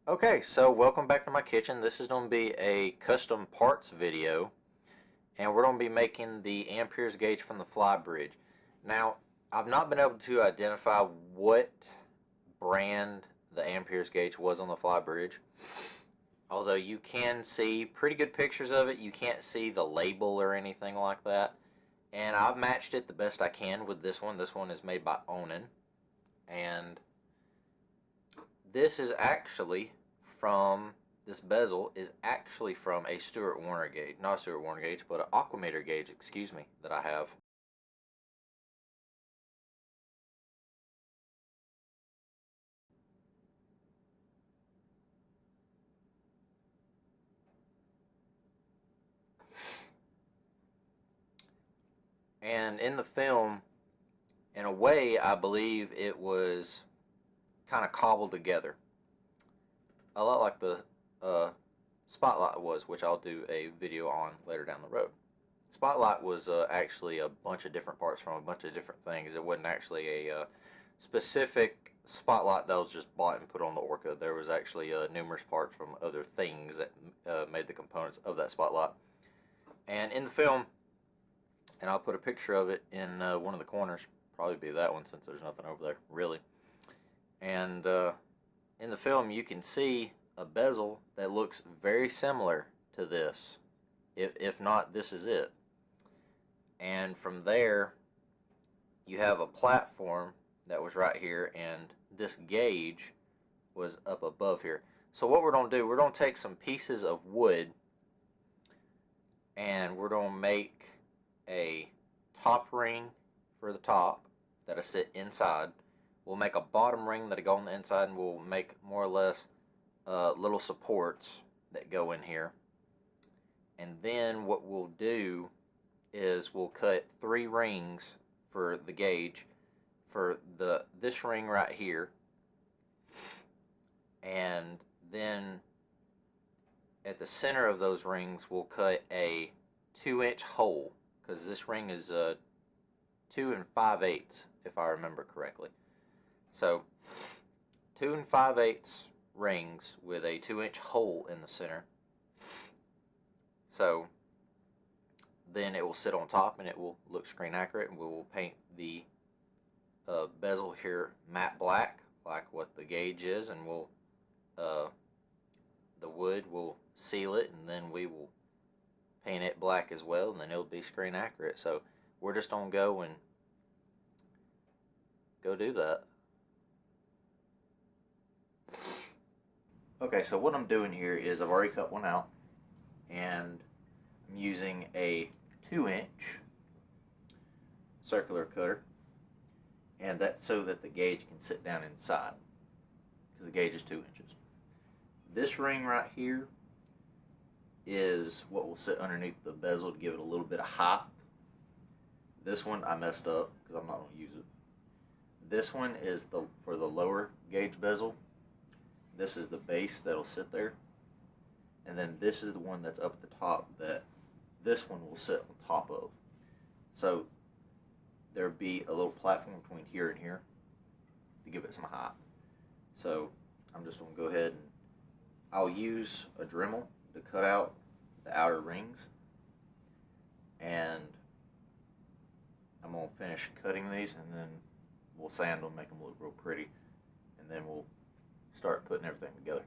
Okay, so welcome back to my kitchen. This is going to be a custom parts video, and we're going to be making the Amperes gauge from the Flybridge. Now, I've not been able to identify what brand the Amperes gauge was on the Flybridge, although you can see pretty good pictures of it. You can't see the label or anything like that, and I've matched it the best I can with this one. This one is made by Onan, and this is actually this bezel is actually from a Stuart Warner gauge, not a Stuart Warner gauge, but an Aquameter gauge, excuse me, that I have. And in the film, in a way, I believe it was kind of cobbled together, a lot like the Spotlight was, which I'll do a video on later down the road. Spotlight was actually a bunch of different parts from a bunch of different things. It wasn't actually a specific Spotlight that was just bought and put on the Orca. There was actually numerous parts from other things that made the components of that Spotlight. And in the film, and I'll put a picture of it in one of the corners, probably be that one since there's nothing over there, really. And in the film, you can see a bezel that looks very similar to this. If not, this is it. And from there, you have a platform that was right here, and this gauge was up above here. So what we're going to do, we're going to take some pieces of wood, and we're going to make a top ring for the top that'll sit inside. We'll make a bottom ring that'll go on the inside, and we'll make more or less little supports that go in here. And then what we'll do is we'll cut 3 rings for the gauge for this ring right here, and then at the center of those rings we'll cut a 2-inch hole, because this ring is 2 5/8 if I remember correctly. So 2 5/8 rings with a 2-inch hole in the center. So then it will sit on top and it will look screen accurate, and we will paint the bezel here matte black like what the gauge is, and we'll the wood will seal it, and then we will paint it black as well, and then it'll be screen accurate. So we're just gonna go do that. Okay, so what I'm doing here is I've already cut one out, and I'm using a 2-inch circular cutter, and that's so that the gauge can sit down inside, because the gauge is 2 inches. This ring right here is what will sit underneath the bezel to give it a little bit of height. This one I messed up because I'm not going to use it. This one is for the lower gauge bezel. This is the base that'll sit there, and then this is the one that's up at the top that this one will sit on top of. So there'll be a little platform between here and here to give it some height. So I'm just going to go ahead and I'll use a Dremel to cut out the outer rings, and I'm going to finish cutting these, and then we'll sand them, make them look real pretty, and then we'll start putting everything together.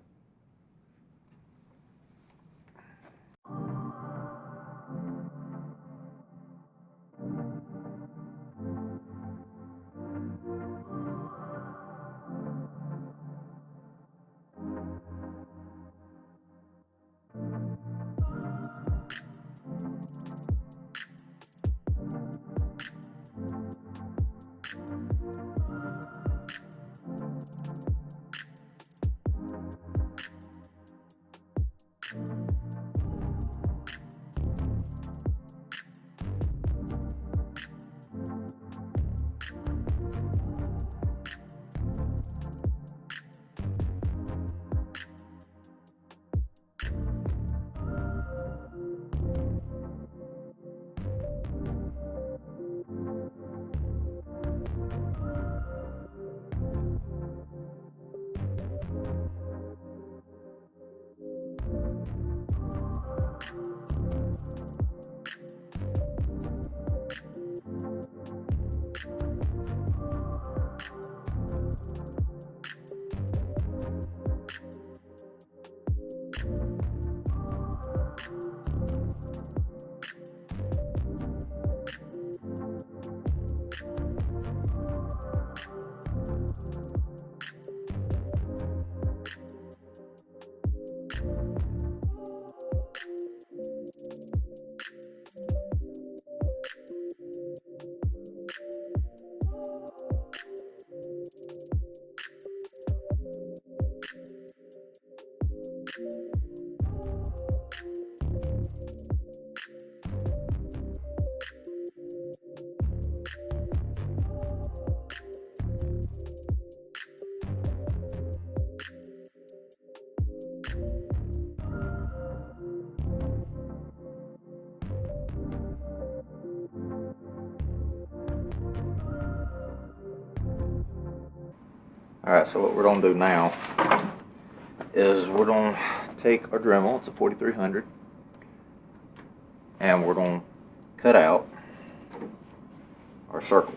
Alright, so what we're going to do now is we're going to take our Dremel, it's a 4300, and we're going to cut out our circles.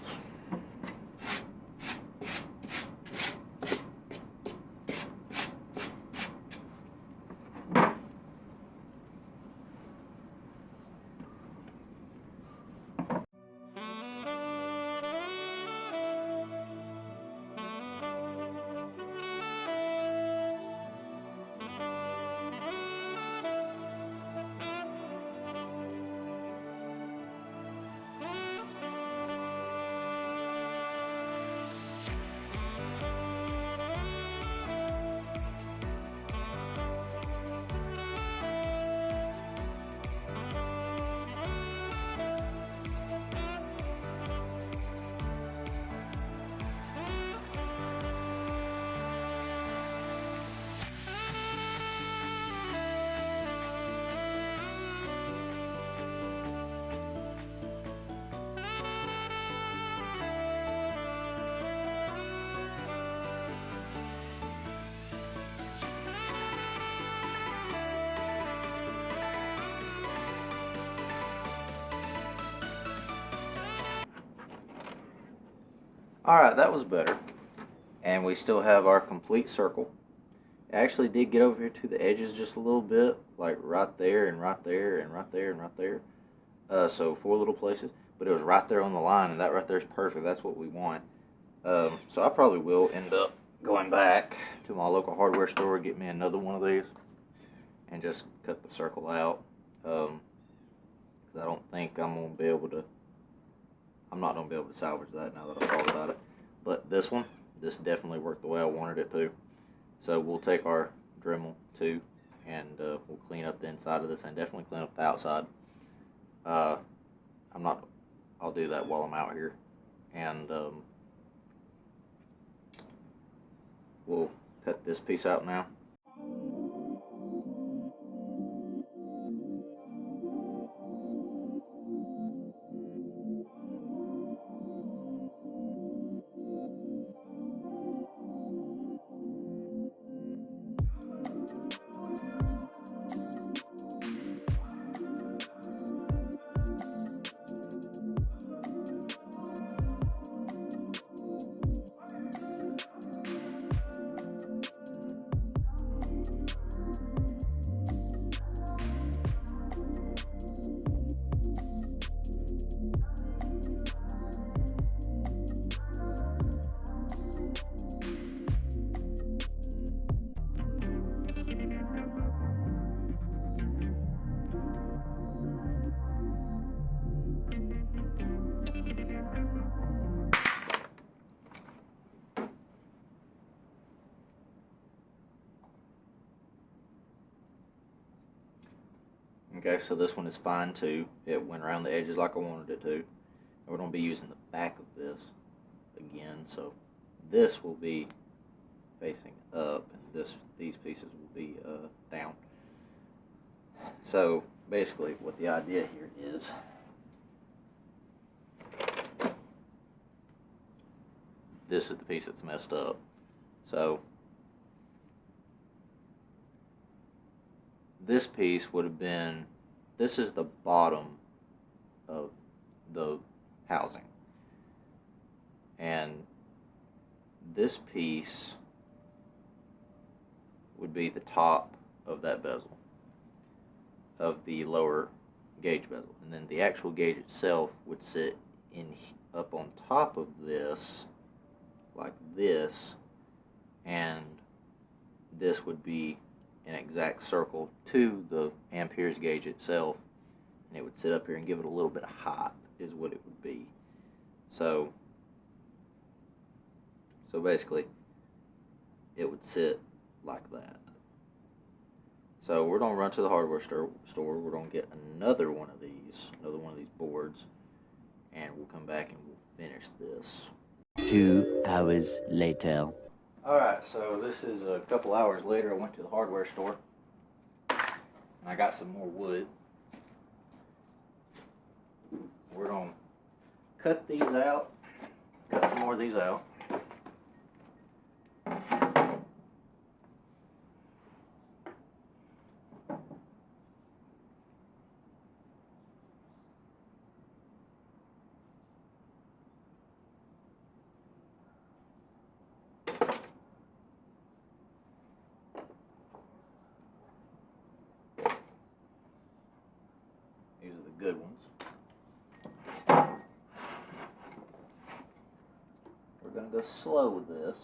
Alright, that was better. And we still have our complete circle. I actually did get over here to the edges just a little bit, like right there and right there and right there and right there. So 4 little places, but it was right there on the line, and that right there is perfect. That's what we want. So I probably will end up going back to my local hardware store, get me another one of these, and just cut the circle out. Because I don't think I'm going to be able to, I'm not going to be able to salvage that now that I thought about it. But this one, this definitely worked the way I wanted it to. So we'll take our Dremel too, and we'll clean up the inside of this and definitely clean up the outside. I'll do that while I'm out here. And we'll cut this piece out now. Okay, so this one is fine too. It went around the edges like I wanted it to. And we're going to be using the back of this again, so this will be facing up, and these pieces will be down. So basically what the idea here is, this is the piece that's messed up. So this piece would have been, this is the bottom of the housing, and this piece would be the top of that bezel, of the lower gauge bezel, and then the actual gauge itself would sit up on top of this like this, and this would be an exact circle to the Amperes gauge itself, and it would sit up here and give it a little bit of height is what it would be. So basically it would sit like that. So we're going to run to the hardware store. We're going to get another one of these boards, and we'll come back and we'll finish this. 2 hours later. Alright, so this is a couple hours later. I went to the hardware store, and I got some more wood. We're going to cut these out, cut some more of these out, good ones. We're going to go slow with this.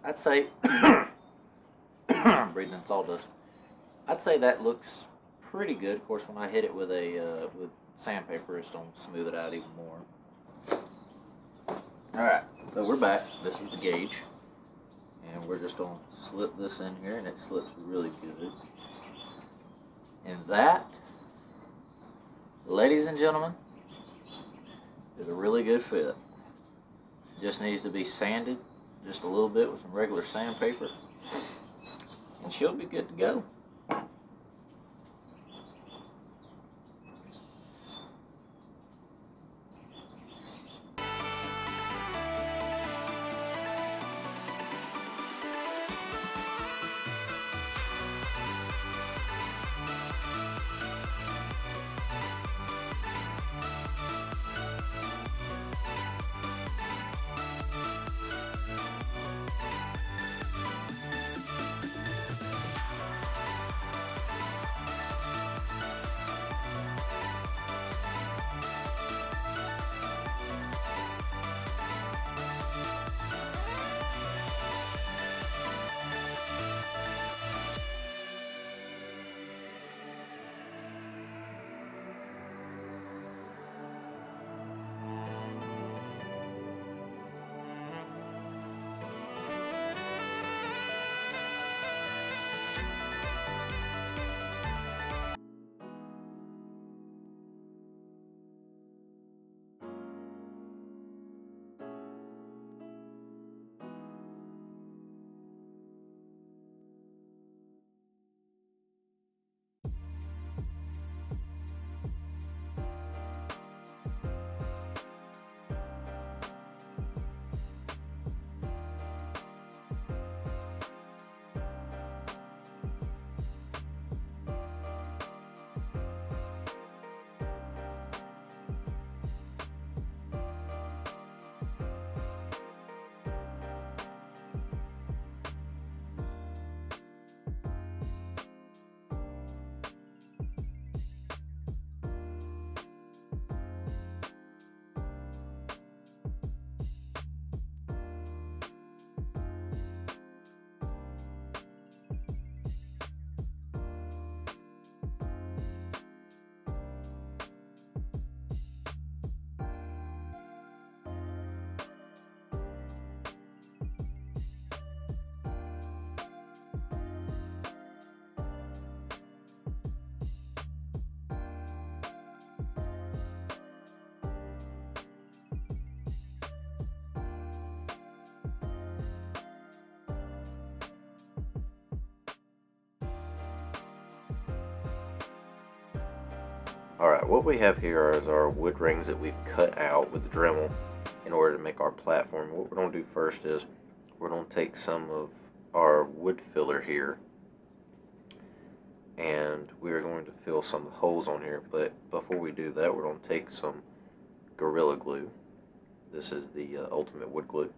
I'd say, breathing in sawdust, I'd say that looks pretty good. Of course, when I hit it with a with sandpaper, it's going to smooth it out even more. Alright, so we're back. This is the gauge. And we're just going to slip this in here, and it slips really good. And that, ladies and gentlemen, is a really good fit. Just needs to be sanded just a little bit with some regular sandpaper, and she'll be good to go. Alright, what we have here is our wood rings that we've cut out with the Dremel in order to make our platform. What we're going to do first is we're going to take some of our wood filler here and we're going to fill some of the holes on here, but before we do that we're going to take some Gorilla Glue. This is the ultimate wood glue,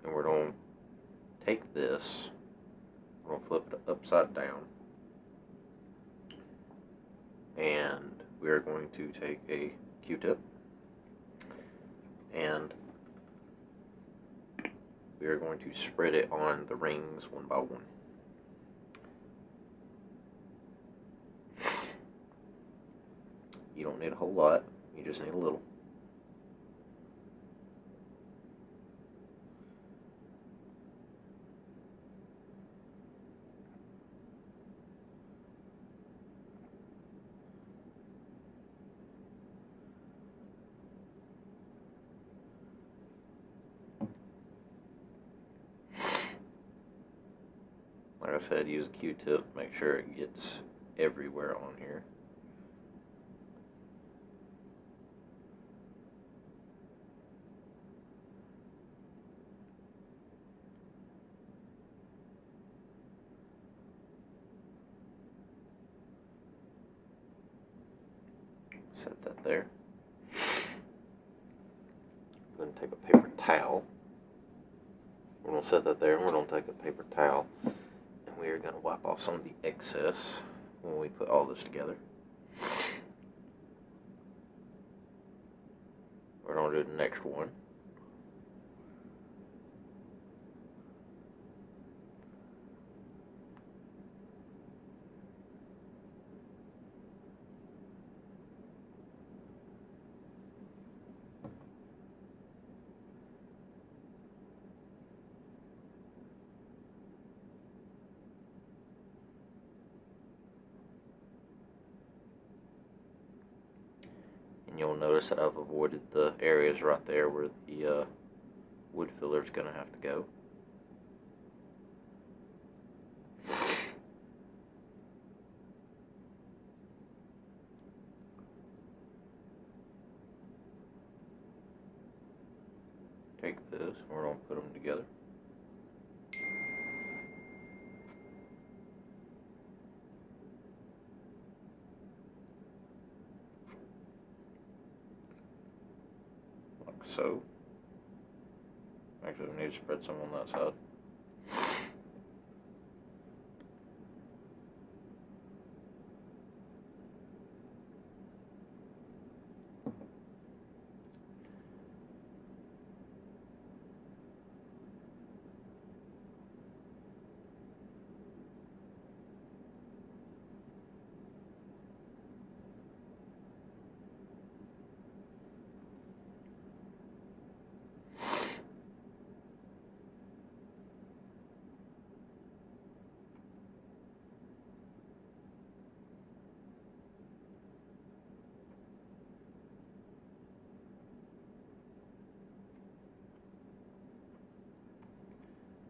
and we're going to take this, we're going to flip it upside down, and we are going to take a Q-tip and we are going to spread it on the rings one by one. You don't need a whole lot, you just need a little. Like I said, use a Q-tip, make sure it gets everywhere on here. Set that there. I'm going to take a paper towel. We're going to set that there, and we're going to take a paper towel. We are going to wipe off some of the excess when we put all this together. We're going to do the next one. You'll notice that I've avoided the areas right there where the wood filler's going to have to go. Take this, we're going to put them together. Like so. Actually, we need to spread some on that side.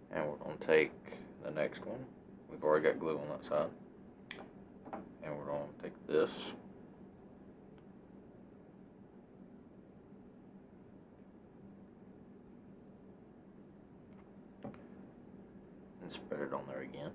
And we're going to take the next one. We've already got glue on that side. And we're going to take this. And spread it on there again.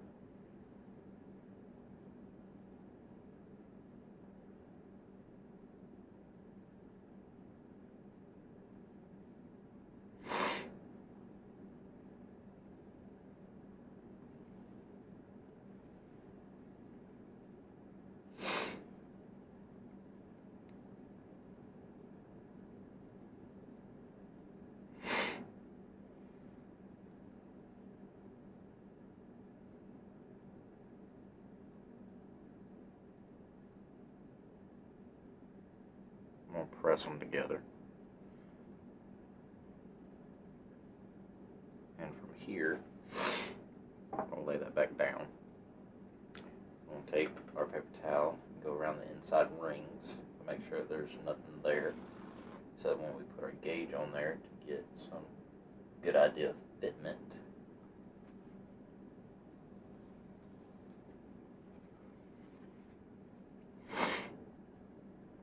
I'm going to press them together. And from here, I'm going to lay that back down. I'm going to take our paper towel and go around the inside rings to make sure there's nothing there. So that when we put our gauge on there to get some good idea of fitment.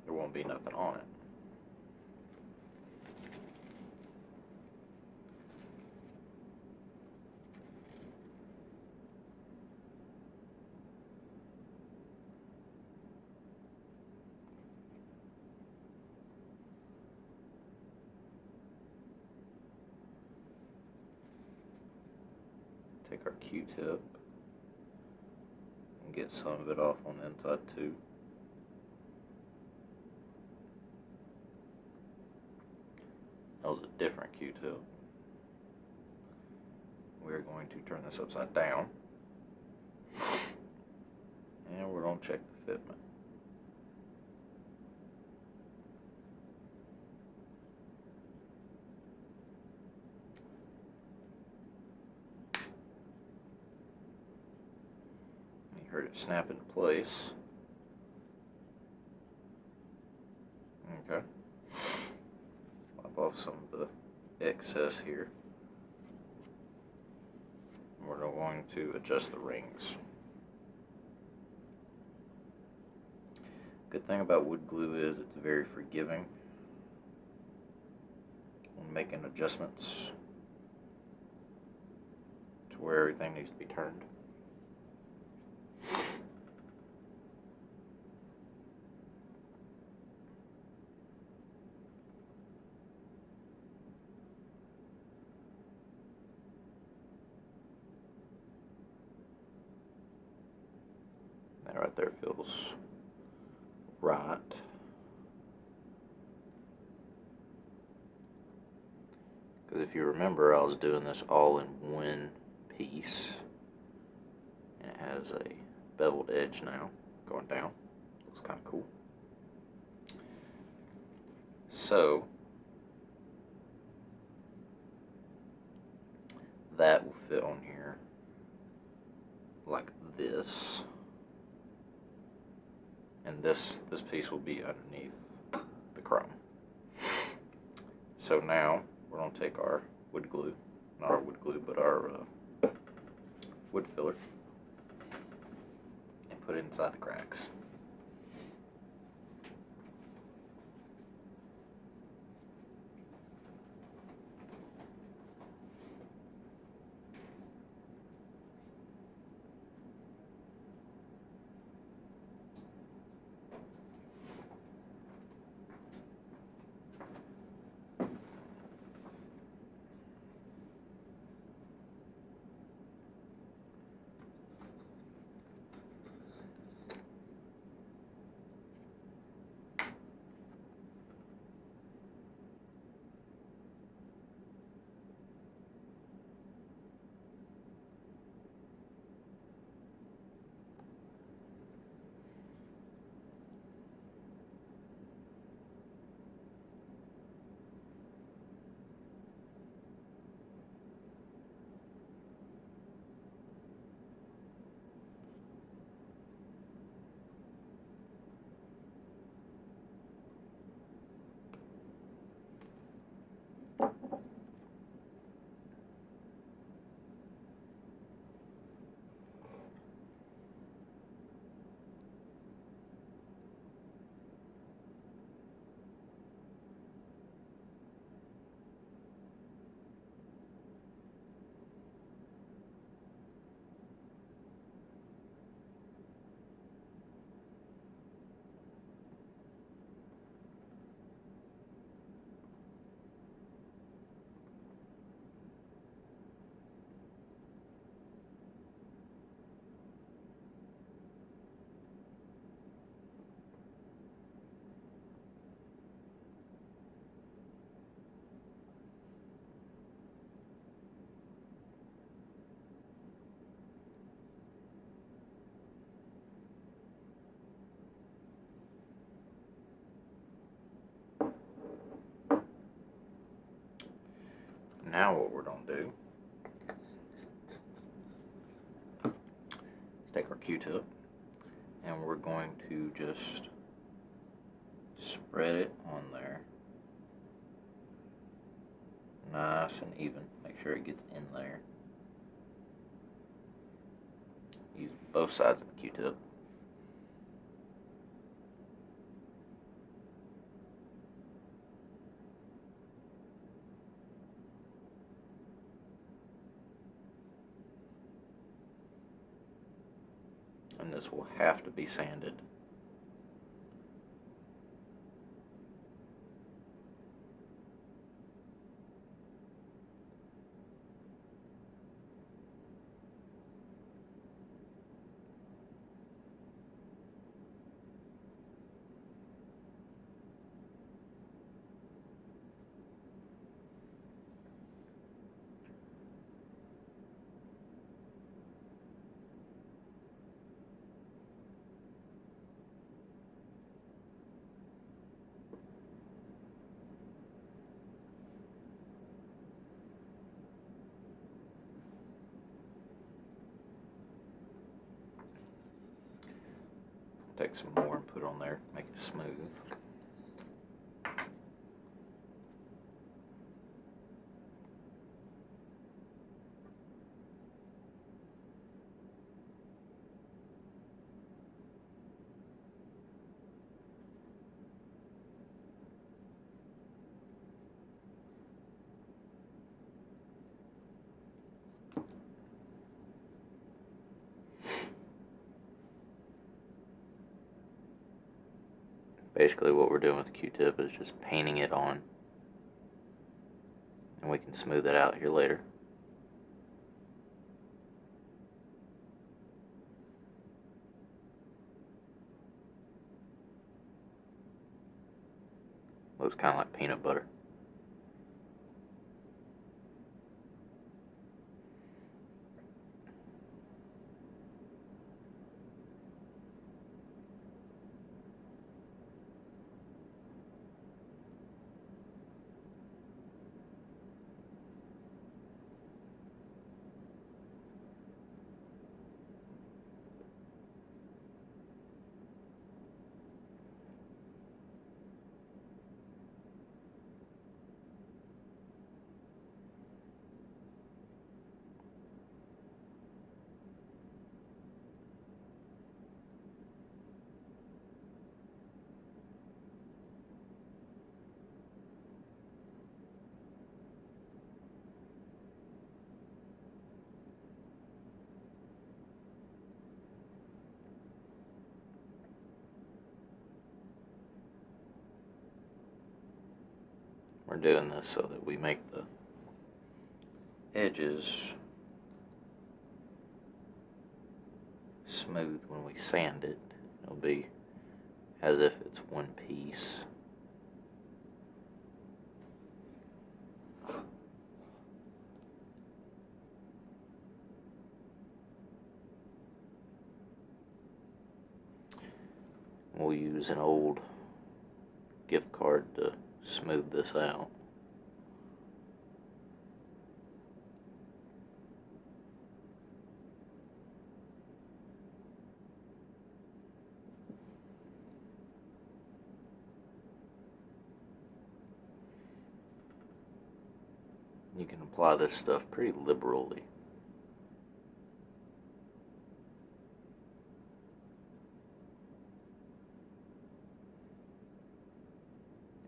There won't be nothing on it. Take our Q-tip and get some of it off on the inside too. That was a different Q-tip. We're going to turn this upside down. And we're going to check the fitment. You heard it snap into place. Okay. Off some of the excess here. We're going to adjust the rings. Good thing about wood glue is it's very forgiving when making adjustments to where everything needs to be turned. That right there feels right. Because if you remember, I was doing this all in one piece. And it has a beveled edge now going down. Looks kind of cool. So that will fit on here like this. And this piece will be underneath the chrome. So now we're going to take our wood glue. Not our wood glue, but our wood filler. And put it inside the cracks. Now what we're going to do is take our Q-tip and we're going to just spread it on there nice and even. Make sure it gets in there. Use both sides of the Q-tip. And this will have to be sanded. Take some more and put on there, make it smooth. Basically what we're doing with the Q-tip is just painting it on, and we can smooth it out here later. Looks kind of like peanut butter. we're doing this so that we make the edges smooth when we sand it. It'll be as if it's one piece. We'll use an old gift card to smooth this out. You can apply this stuff pretty liberally.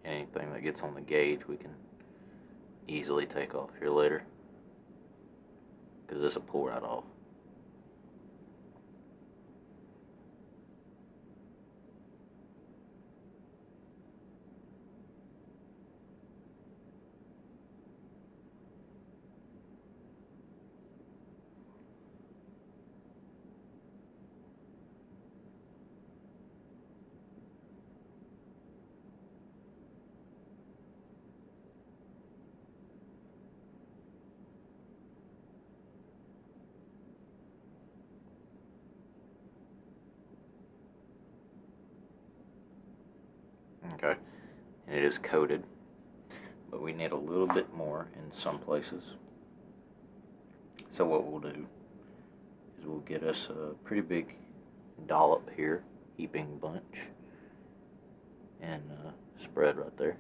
Anything that gets on the gauge we can easily take off here later, because this will pull right off. Okay, and it is coated, but we need a little bit more in some places. So what we'll do is we'll get us a pretty big dollop here, heaping bunch, and spread right there.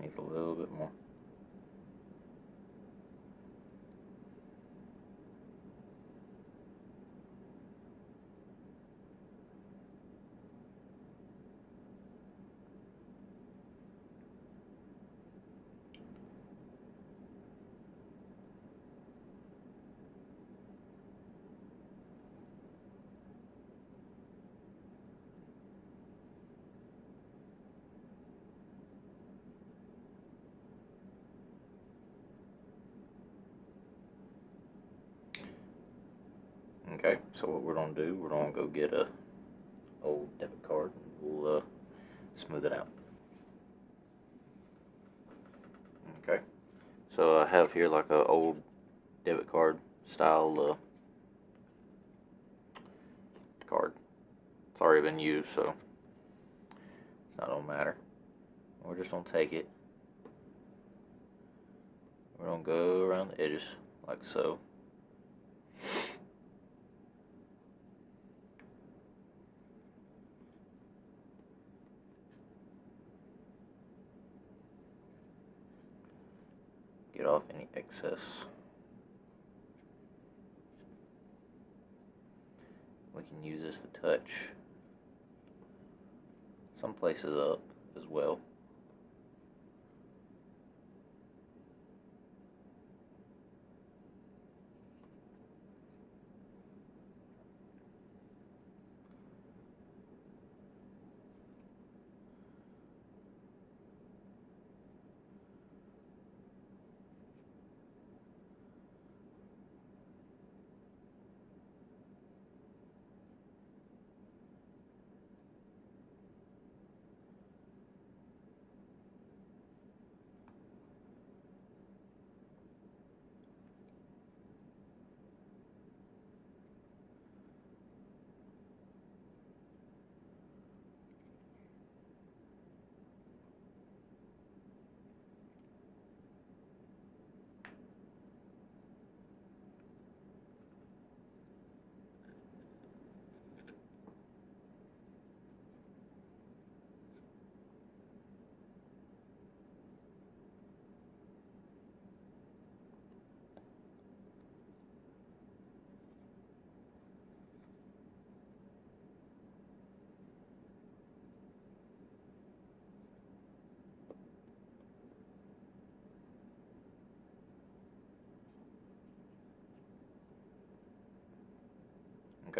Needs a little bit more. Okay, so what we're gonna do, we're gonna go get a old debit card and we'll smooth it out. Okay, so I have here like a old debit card style card. It's already been used, so it's not gonna matter. We're just gonna take it. We're gonna go around the edges like so. Get off any excess. We can use this to touch some places up as well.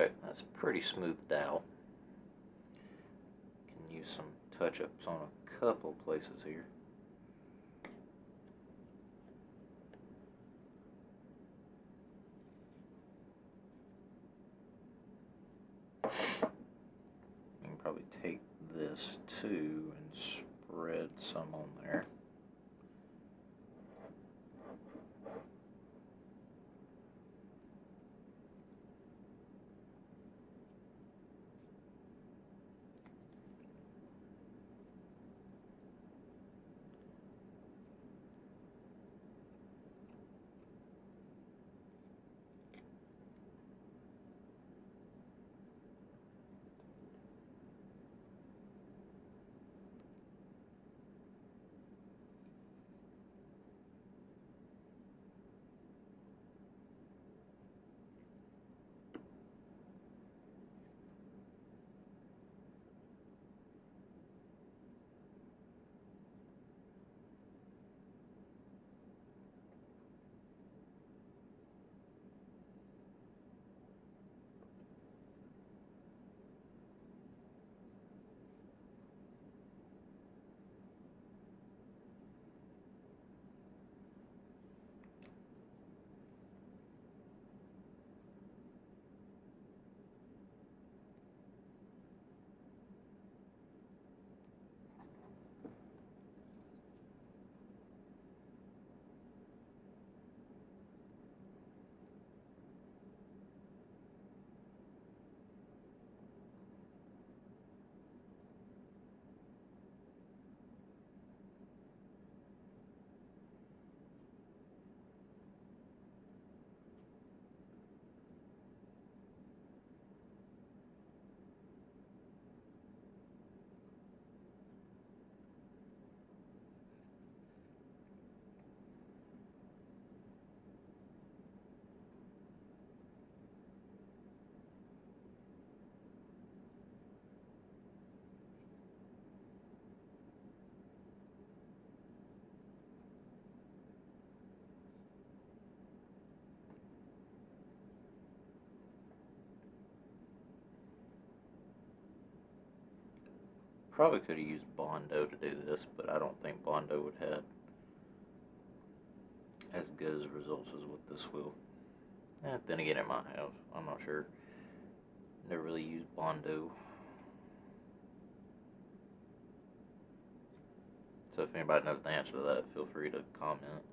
Okay, that's pretty smoothed out. Can use some touch-ups on a couple places here. You can probably take this too and spread some on there. Probably could have used Bondo to do this, but I don't think Bondo would have as good as results as with this wheel. Then again, it might have. I'm not sure. Never really used Bondo. So if anybody knows the answer to that, feel free to comment.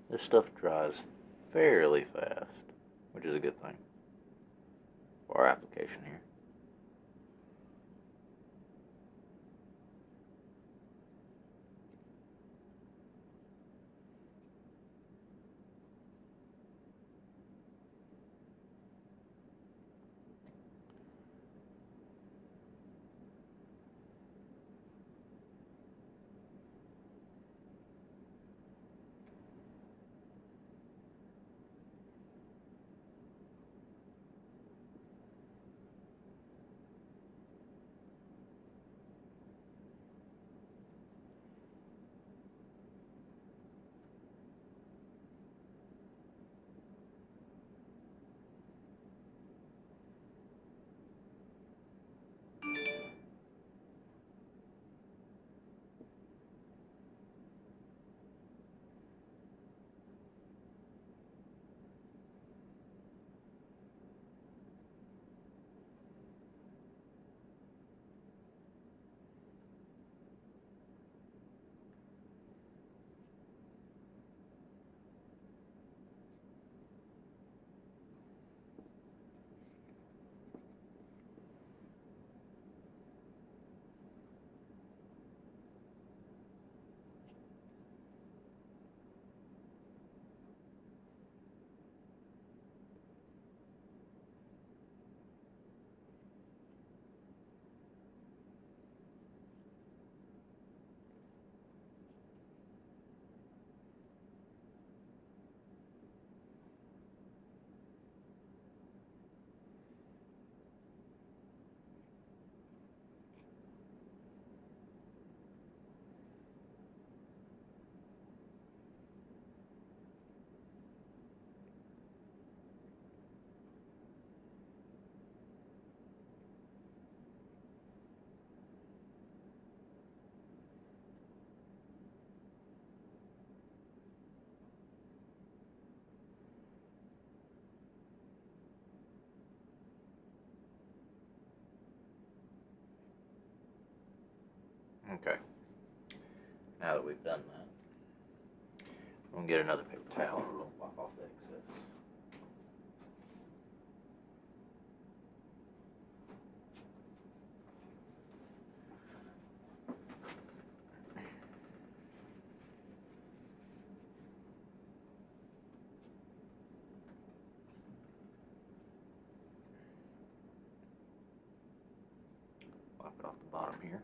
This stuff dries fairly fast, which is a good thing for our application here. Okay. Now that we've done that, we're going to get another paper towel. We'll wipe off the excess. Wipe it off the bottom here.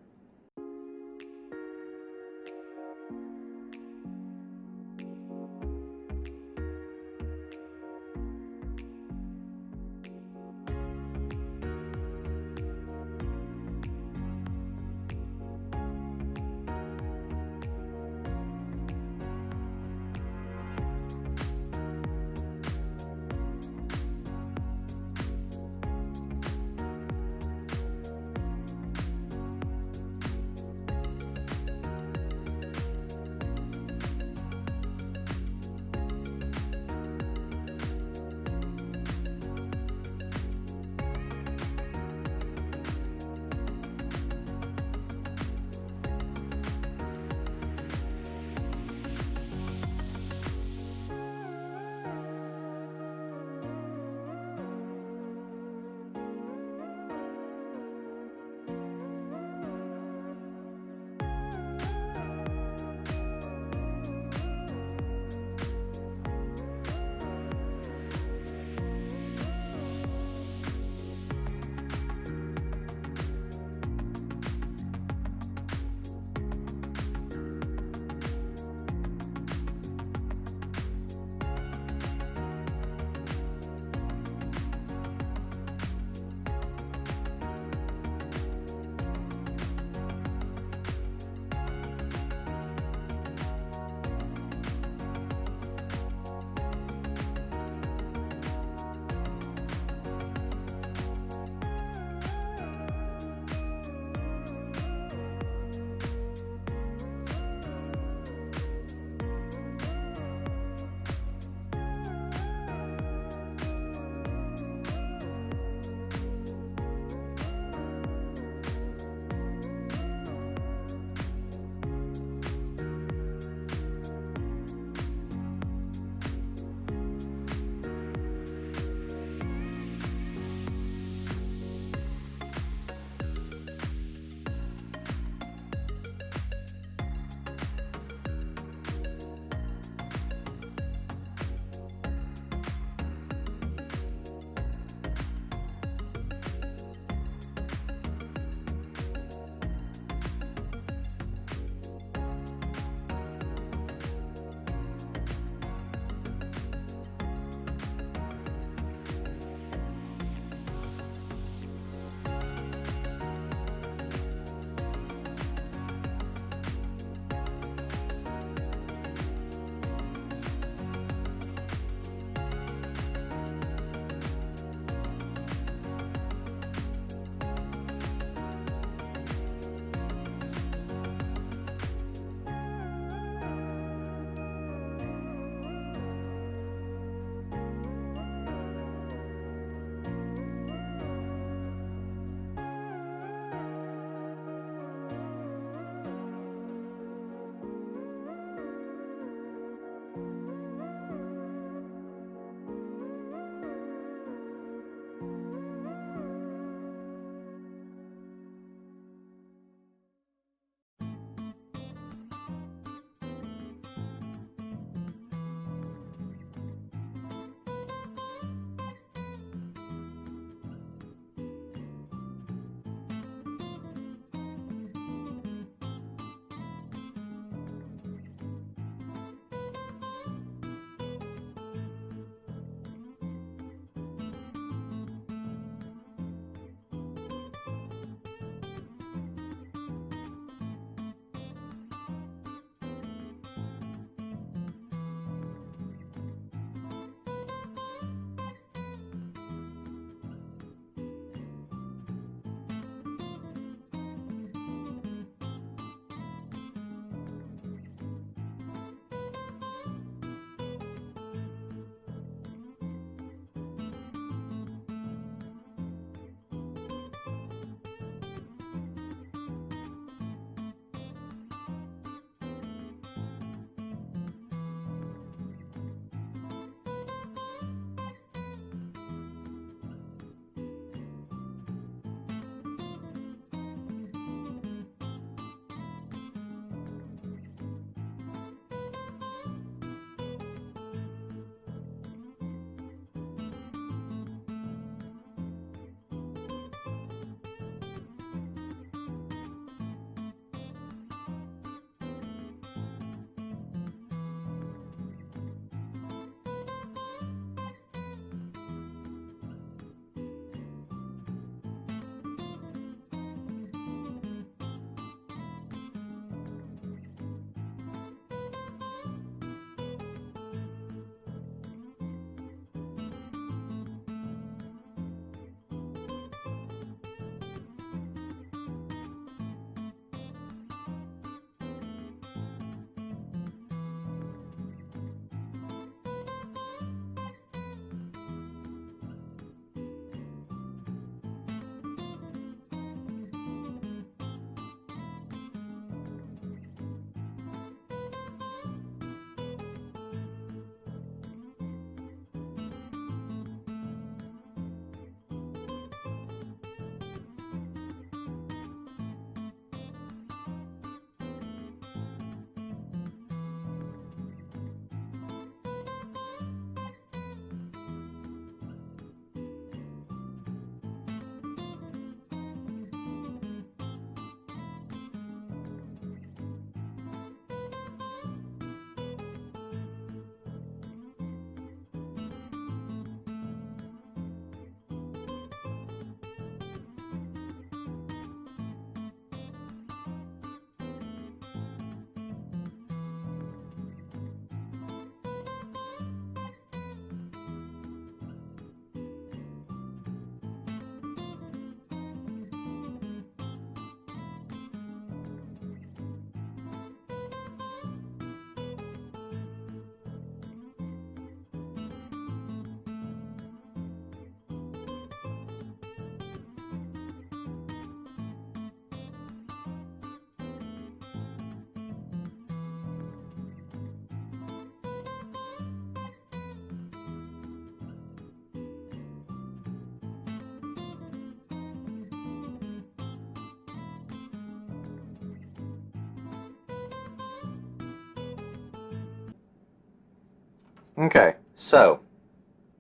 Okay, so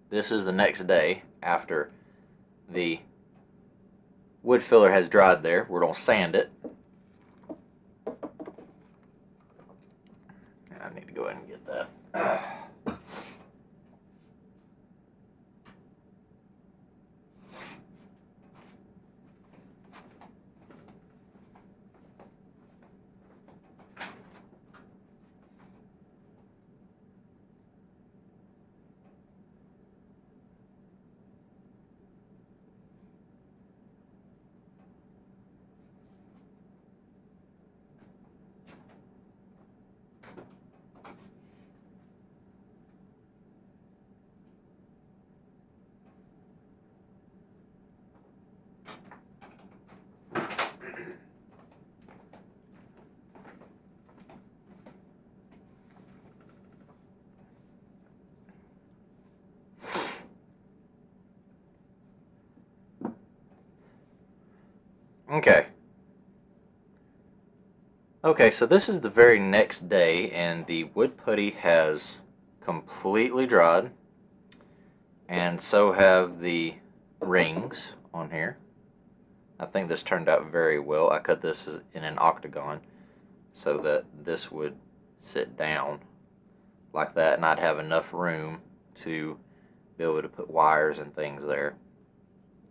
this is the next day after the wood filler has dried there. We're going to sand it. I need to go ahead and get that. Okay. Okay, so this is the very next day, and the wood putty has completely dried, and so have the rings on here. I think this turned out very well. I cut this in an octagon so that this would sit down like that, and I'd have enough room to be able to put wires and things there.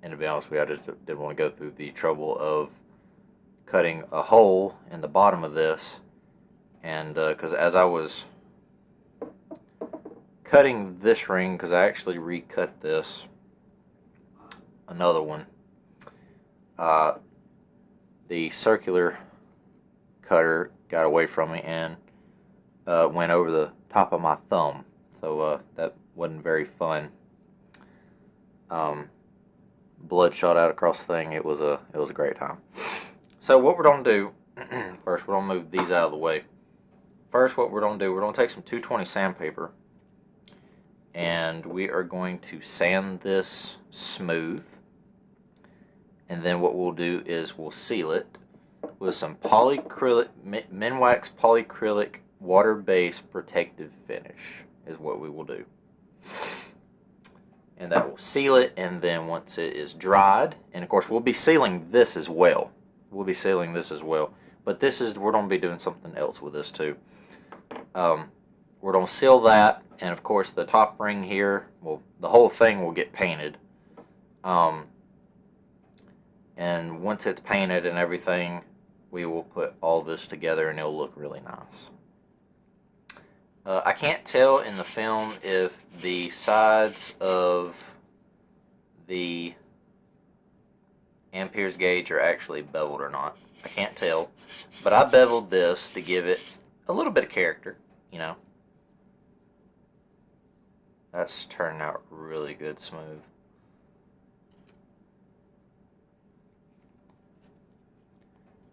And to be honest with you, I just didn't want to go through the trouble of cutting a hole in the bottom of this, and because as I was cutting this ring, because I actually recut this, another one, the circular cutter got away from me and went over the top of my thumb, so that wasn't very fun. Blood shot out across the thing. It was a great time. So what we're going to do, first we're going to move these out of the way. First what we're going to do, we're going to take some 220 sandpaper, and we are going to sand this smooth. And then what we'll do is we'll seal it with some polyacrylic, Minwax polyacrylic water-based protective finish is what we will do. And that will seal it, and then once it is dried, and of course we'll be sealing this as well. We'll be sealing this as well. But this is, we're going to be doing something else with this too. We're going to seal that, and of course the top ring here, well, the whole thing will get painted. And once it's painted and everything, we will put all this together and it'll look really nice. I can't tell in the film if the sides of the Amperes gauge are actually beveled or not. I can't tell, but I beveled this to give it a little bit of character, you know. That's turning out really good, smooth.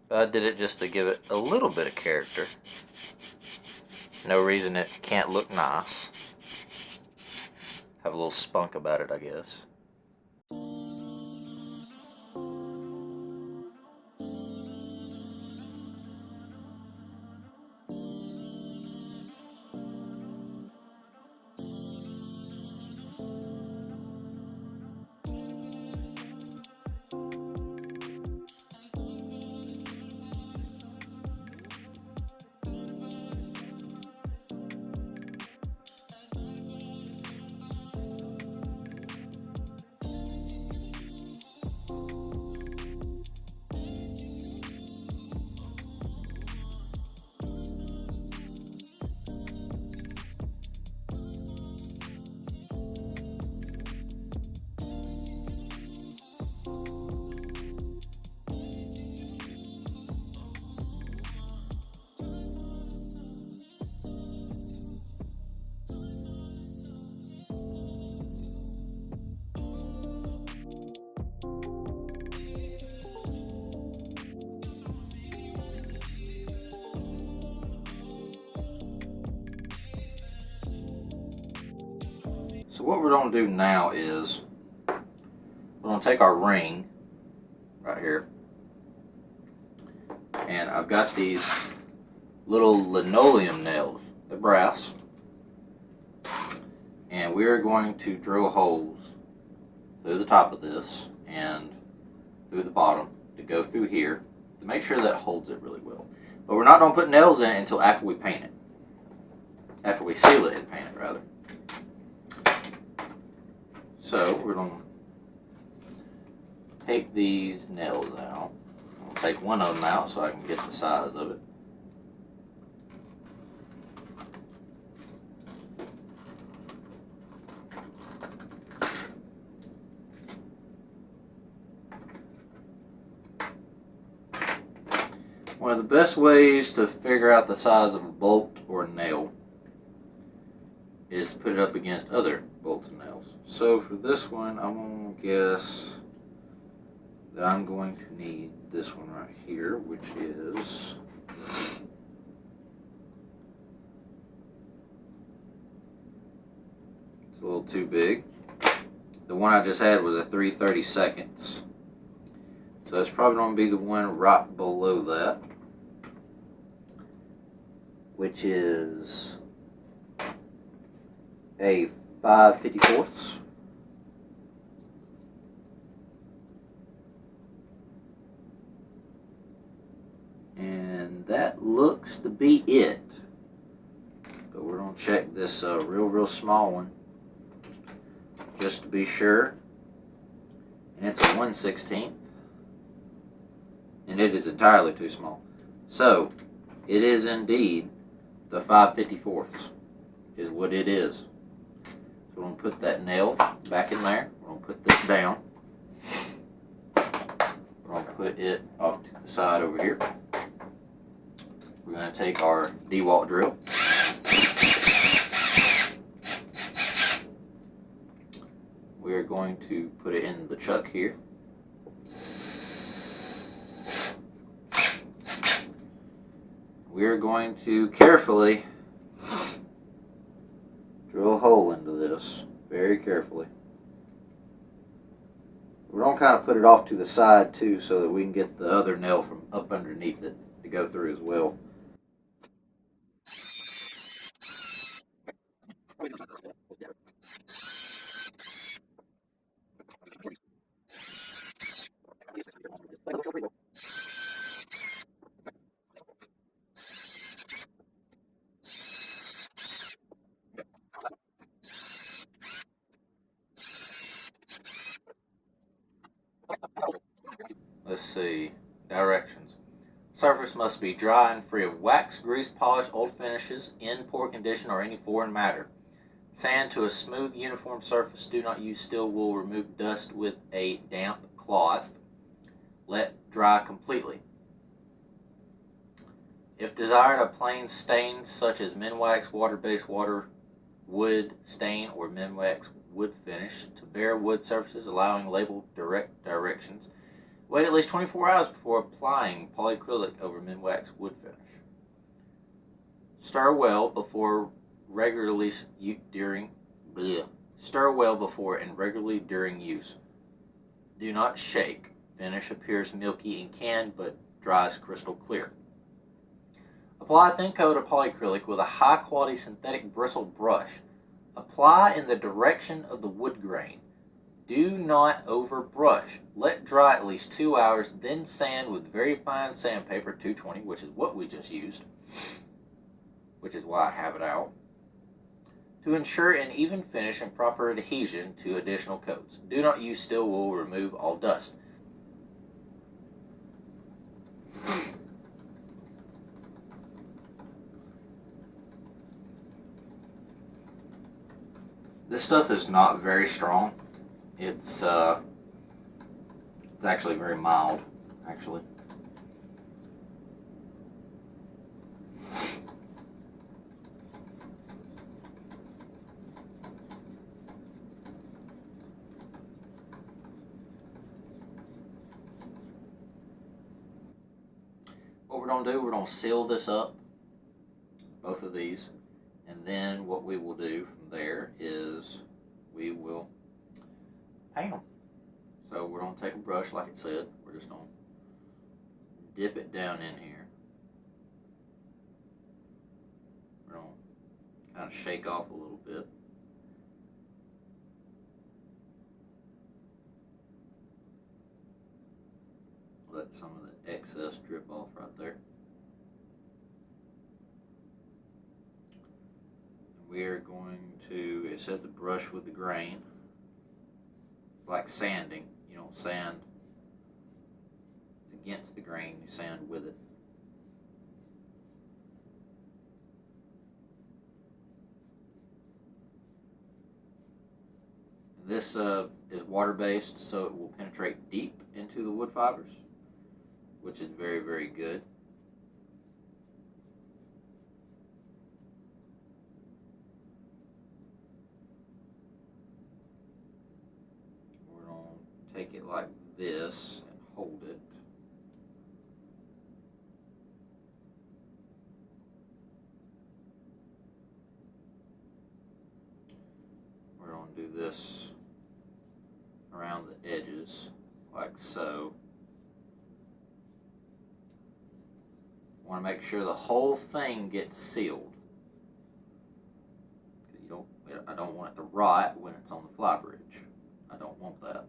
But I did it just to give it a little bit of character. No reason it can't look nice. Have a little spunk about it, I guess. So what we're going to do now is we're going to take our ring right here, and I've got these little linoleum nails, the brass, And we're going to drill holes through the top of this and through the bottom to go through here to make sure that holds it really well. But we're not going to put nails in it until after we paint it. After we seal it and paint it, rather. So we're going to take these nails out. I'll take one of them out so I can get the size of it. One of the best ways to figure out the size of a bolt or a nail is to put it up against other bolts and nails. So for this one, I'm going to guess that I'm going to need this one right here, which is it's a little too big. The one I just had was a 3/32. So it's probably going to be the one right below that, which is a 5/54. And that looks to be it. But we're going to check this real small one just to be sure. And it's a 1/16. And it is entirely too small. So it is indeed the 5/54 is what it is. So we're going to put that nail back in there. We're going to put this down. We're going to put it off to the side over here. We're going to take our DeWalt drill. We are going to put it in the chuck here. We're going to carefully drill a hole into this, very carefully. We're going to kind of put it off to the side too so that we can get the other nail from up underneath it to go through as well. Let's see. Directions. Surface must be dry and free of wax, grease, polish, old finishes, in poor condition, or any foreign matter. Sand to a smooth, uniform surface. Do not use steel wool. Remove dust with a damp cloth. Let dry completely. If desired, a plain stain such as Minwax, water-based wood stain, or Minwax wood finish to bare wood surfaces, allowing labeled direct directions. Wait at least 24 hours before applying polyacrylic over Minwax wood finish. Stir well before Stir well before and regularly during use. Do not shake. Finish appears milky in can but dries crystal clear. Apply a thin coat of polyacrylic with a high quality synthetic bristle brush. Apply in the direction of the wood grain. Do not overbrush. Let dry at least 2 hours, then sand with very fine sandpaper 220, which is what we just used, which is why I have it out, to ensure an even finish and proper adhesion to additional coats. Do not use steel wool. Remove all dust. This stuff is not very strong. It's actually very mild, actually. What we're going to do, we're going to seal this up, both of these, and then what we will do from there is we will paint them. So we're going to take a brush, like it said. We're just going to dip it down in here. We're going to kind of shake off a little bit. excess drip off right there. We are going to, it said to brush with the grain. It's like sanding. You don't sand against the grain, you sand with it. This is water-based, so it will penetrate deep into the wood fibers, which is very, very good. We're going to take it like this and hold it. We're going to do this around the edges, like so. Want to make sure the whole thing gets sealed. I don't want it to rot when it's on the Flybridge. I don't want that.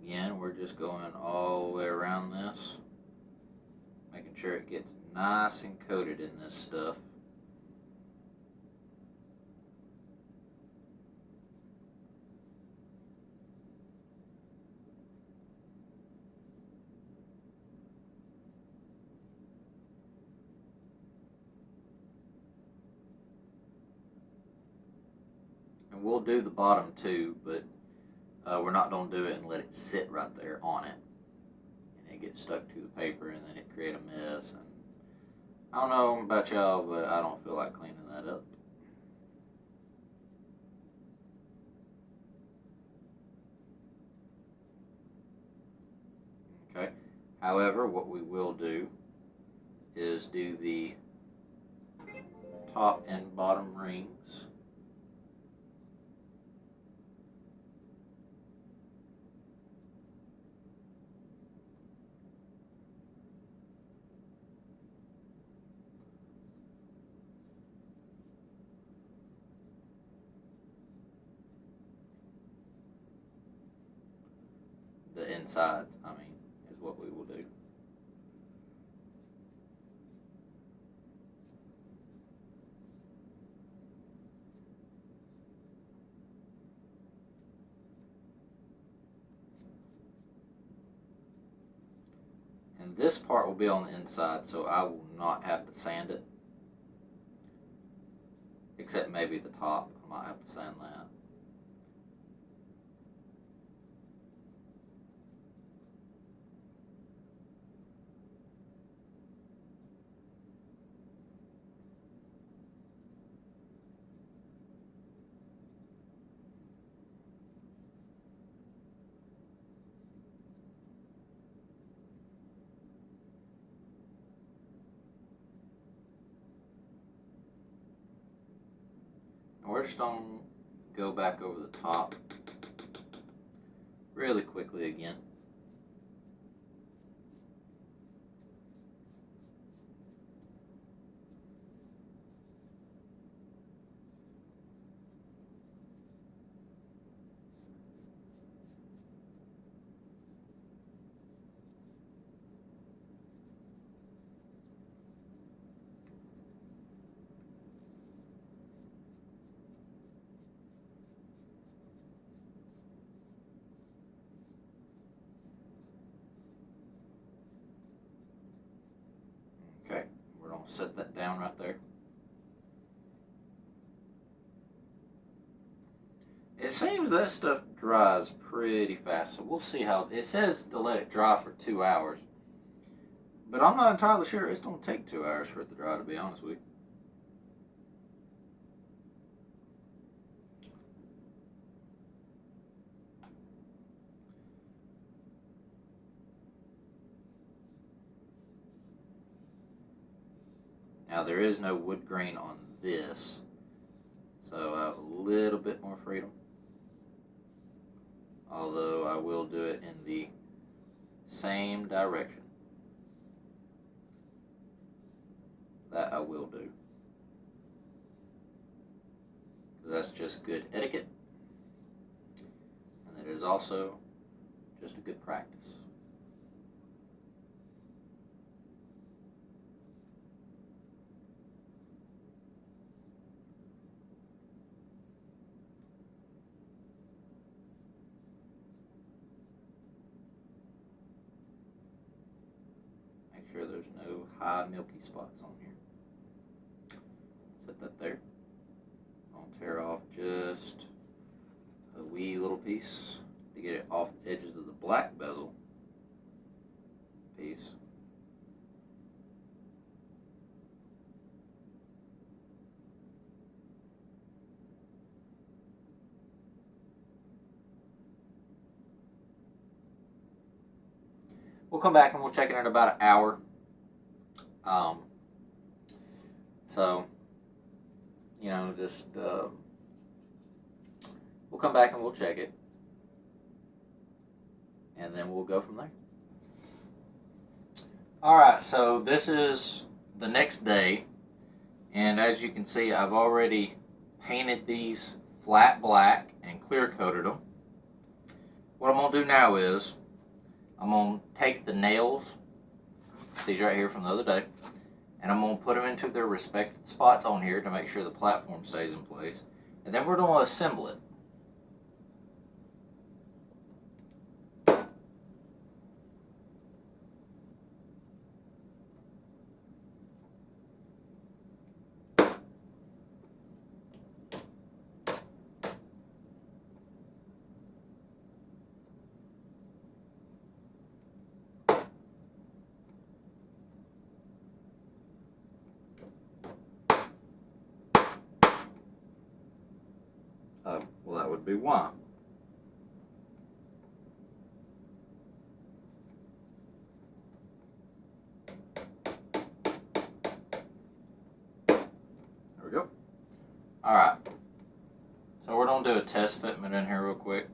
Again, we're just going all the way around this, making sure it gets nice and coated in this stuff. And we'll do the bottom too, but we're not going to do it and let it sit right there on it. And it gets stuck to the paper and then it create a mess. And I don't know about y'all, but I don't feel like cleaning that up. Okay. However, what we will do is do the top and bottom rings. The insides, is what we will do. And this part will be on the inside, so I will not have to sand it. Except maybe the top, I might have to sand that. We're just going to go back over the top really quickly again. Okay, we're going to set that down right there. It seems that stuff dries pretty fast, so we'll see how, it says to let it dry for 2 hours. But I'm not entirely sure it's going to take 2 hours for it to dry, to be honest with you. Now there is no wood grain on this, so I have a little bit more freedom. Although I will do it in the same direction. That I will do. That's just good etiquette. And it is also just a good practice. Make sure there's no high milky spots on here. Set that there. I'll tear off just a wee little piece to get it off the edges of the black bezel piece. We'll come back and we'll check it in about an hour. So, you know, just we'll come back and we'll check it, and then we'll go from there. Alright, so this is the next day, and as you can see, I've already painted these flat black and clear coated them. What I'm going to do now is I'm going to take the nails, these right here from the other day, and I'm going to put them into their respective spots on here to make sure the platform stays in place. And then we're going to assemble it. Well, that would be why. There we go. Alright. So we're going to do a test fitment in here real quick.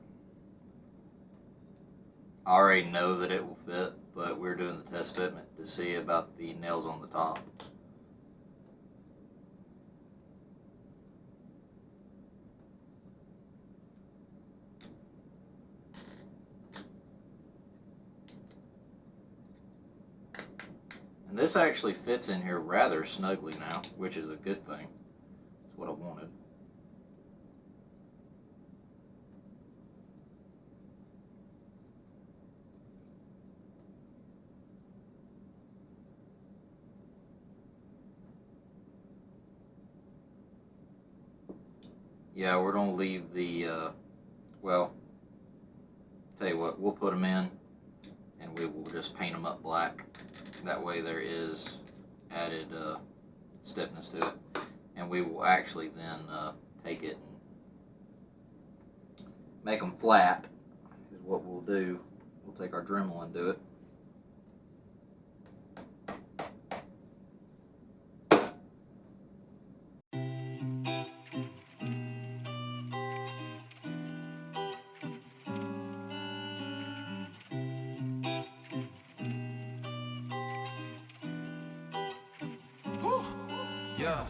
I already know that it will fit, but we're doing the test fitment to see about the nails on the top. And this actually fits in here rather snugly now, which is a good thing. That's what I wanted. Yeah, we're going to leave the, well, tell you what, we'll put them in and we will just paint them up black. That way there is added stiffness to it. And we will actually then take it and make them flat, is what we'll do. We'll take our Dremel and do it. Yeah.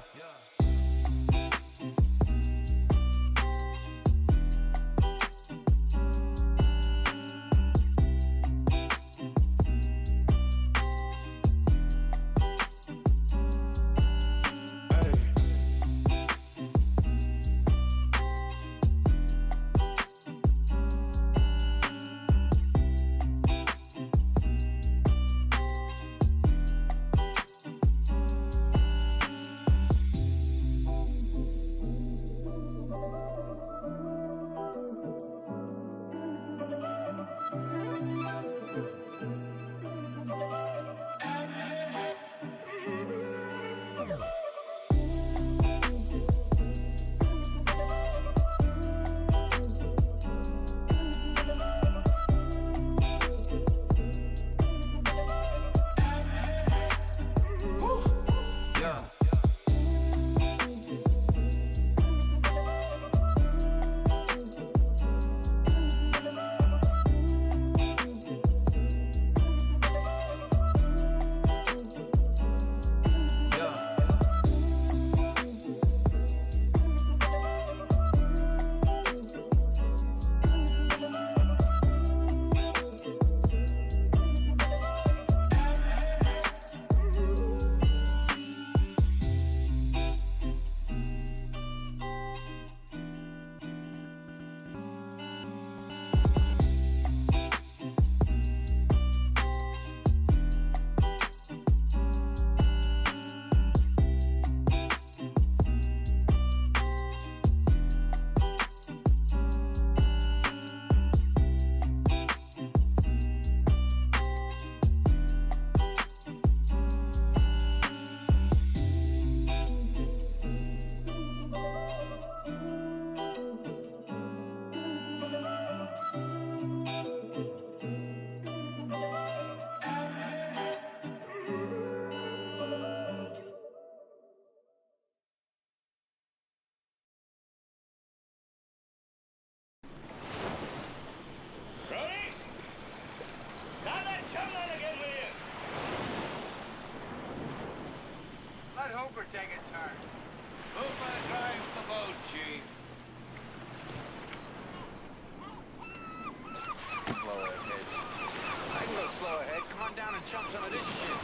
on down and chunk some of this shit.